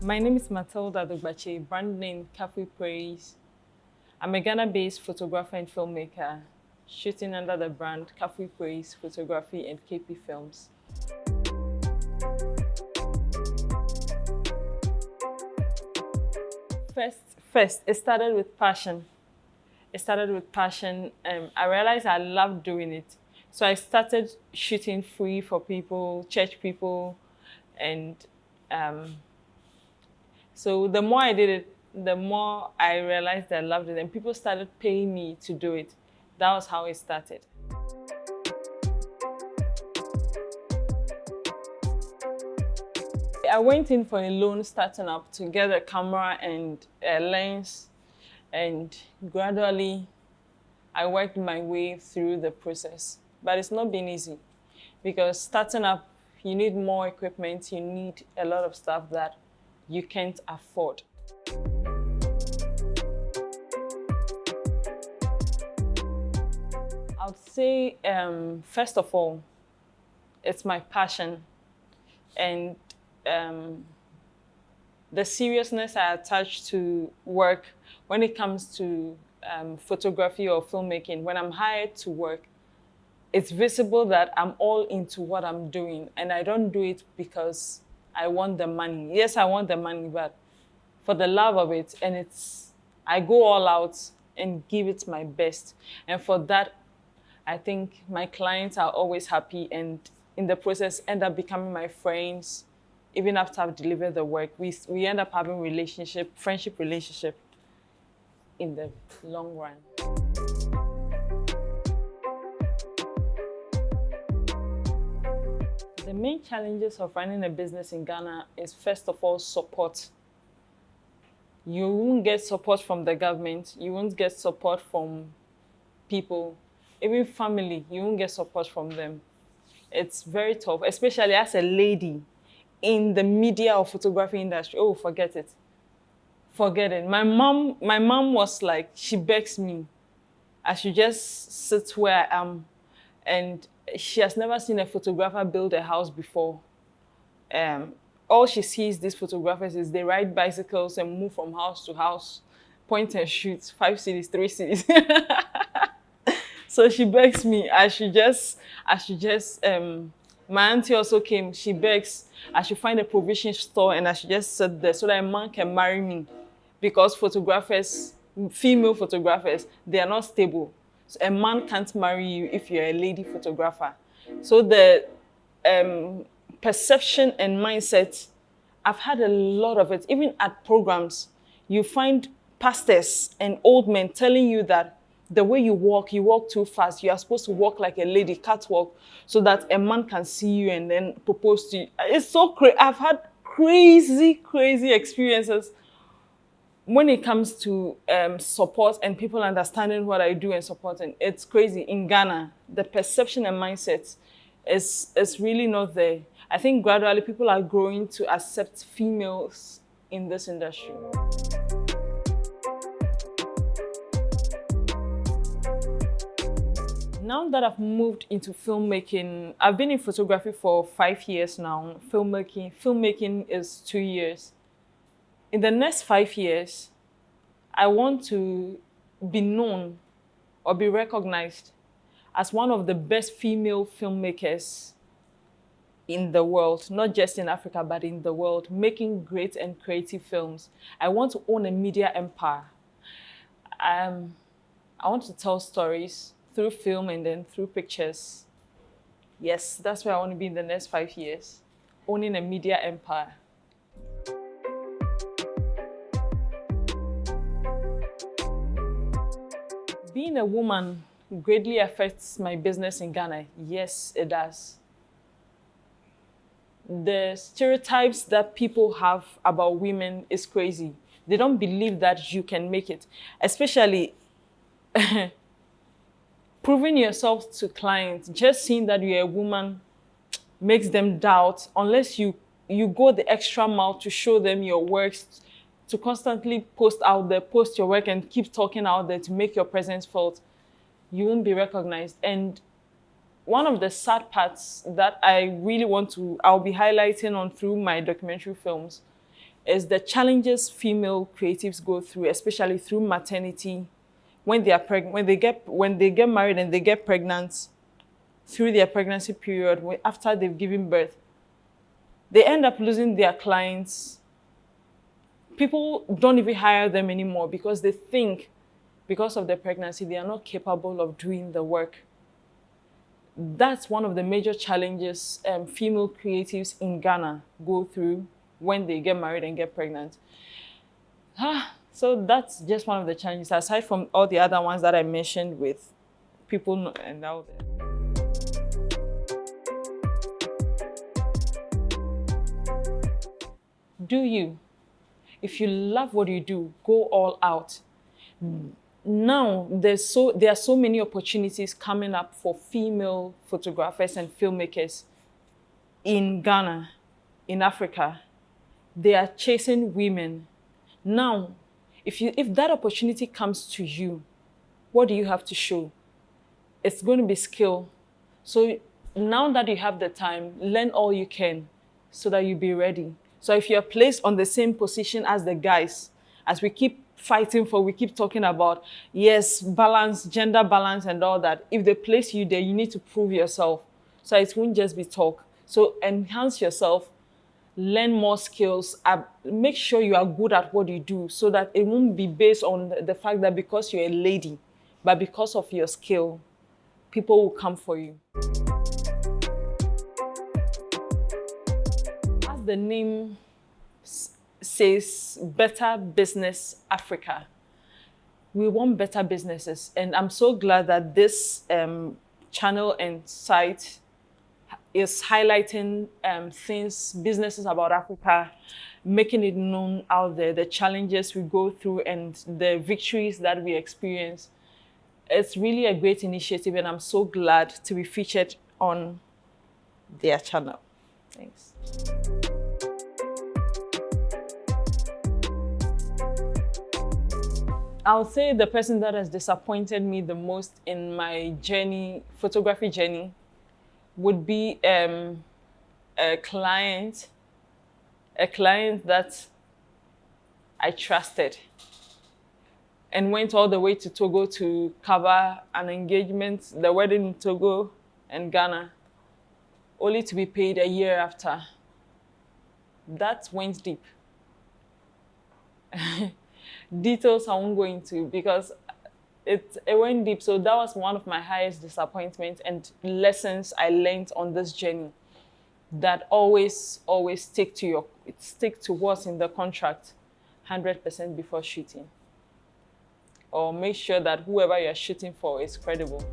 My name is Matilda Dogbache, brand name Kafui Praise. I'm a Ghana-based photographer and filmmaker, shooting under the brand Kafui Praise Photography and KP Films. First, it started with passion. I realized I loved doing it. So I started shooting free for people, church people, and so the more I did it, the more I realized I loved it, and people started paying me to do it. That was how it started. I went in for a loan starting up to get a camera and a lens, and gradually I worked my way through the process. But it's not been easy because starting up, you need more equipment, you need a lot of stuff that you can't afford. I would say, first of all, it's my passion and the seriousness I attach to work when it comes to photography or filmmaking. When I'm hired to work, it's visible that I'm all into what I'm doing, and I don't do it because I want the money. Yes, I want the money, but for the love of it, and I go all out and give it my best. And for that, I think my clients are always happy, and in the process end up becoming my friends. Even after I've delivered the work, we end up having friendship relationship in the long run. The main challenges of running a business in Ghana is, first of all, support. You won't get support from the government. You won't get support from people, even family. You won't get support from them. It's very tough, especially as a lady in the media or photography industry. Oh, forget it. Forget it. My mom was like, she begs me, I should just sit where I am. And she has never seen a photographer build a house before. All she sees these photographers is they ride bicycles and move from house to house, point and shoot, 5 cities, 3 cities. So she begs me, my auntie also came, she begs, I should find a provision store and I should just sit there so that a man can marry me. Because female photographers, they are not stable. So a man can't marry you if you're a lady photographer. So the perception and mindset, I've had a lot of it. Even at programs, you find pastors and old men telling you that the way you walk too fast. You are supposed to walk like a lady, catwalk, so that a man can see you and then propose to you. It's so crazy. I've had crazy experiences when it comes to support and people understanding what I do and supporting. It's crazy. In Ghana, the perception and mindset is really not there. I think gradually people are growing to accept females in this industry. Now that I've moved into filmmaking, I've been in photography for 5 years now. Filmmaking is 2 years. In the next 5 years, I want to be known or be recognized as one of the best female filmmakers in the world, not just in Africa, but in the world, making great and creative films. I want to own a media empire. I want to tell stories through film and then through pictures. Yes, that's where I want to be in the next 5 years, owning a media empire. Being a woman greatly affects my business in Ghana. Yes, it does. The stereotypes that people have about women is crazy. They don't believe that you can make it, especially proving yourself to clients. Just seeing that you're a woman makes them doubt, unless you go the extra mile to show them your works, to constantly post your work and keep talking out there to make your presence felt. You won't be recognized. And one of the sad parts that I'll be highlighting on through my documentary films is the challenges female creatives go through, especially through maternity, when they are when they get married and they get pregnant, through their pregnancy period, after they've given birth, they end up losing their clients. People don't even hire them anymore because they think, because of their pregnancy, they are not capable of doing the work. That's one of the major challenges female creatives in Ghana go through when they get married and get pregnant. So that's just one of the challenges, aside from all the other ones that I mentioned with people and out there. Do you? If you love what you do, go all out. Now, there are so many opportunities coming up for female photographers and filmmakers in Ghana, in Africa. They are chasing women. Now, if that opportunity comes to you, what do you have to show? It's going to be skill. So now that you have the time, learn all you can so that you be ready. So if you're placed on the same position as the guys, as we keep fighting for, we keep talking about, yes, balance, gender balance and all that. If they place you there, you need to prove yourself. So it won't just be talk. So enhance yourself, learn more skills, make sure you are good at what you do so that it won't be based on the fact that because you're a lady, but because of your skill, people will come for you. As the name says, Better Business Africa. We want better businesses. And I'm so glad that this channel and site is highlighting businesses about Africa, making it known out there, the challenges we go through and the victories that we experience. It's really a great initiative, and I'm so glad to be featured on their channel. Thanks. I'll say the person that has disappointed me the most in my journey, photography journey, would be a client that I trusted and went all the way to Togo to cover an engagement, the wedding in Togo and Ghana, only to be paid a year after. That went deep. Details I won't go into because it went deep. So that was one of my highest disappointments and lessons I learned on this journey, that always stick to what's in the contract 100% before shooting, or make sure that whoever you're shooting for is credible.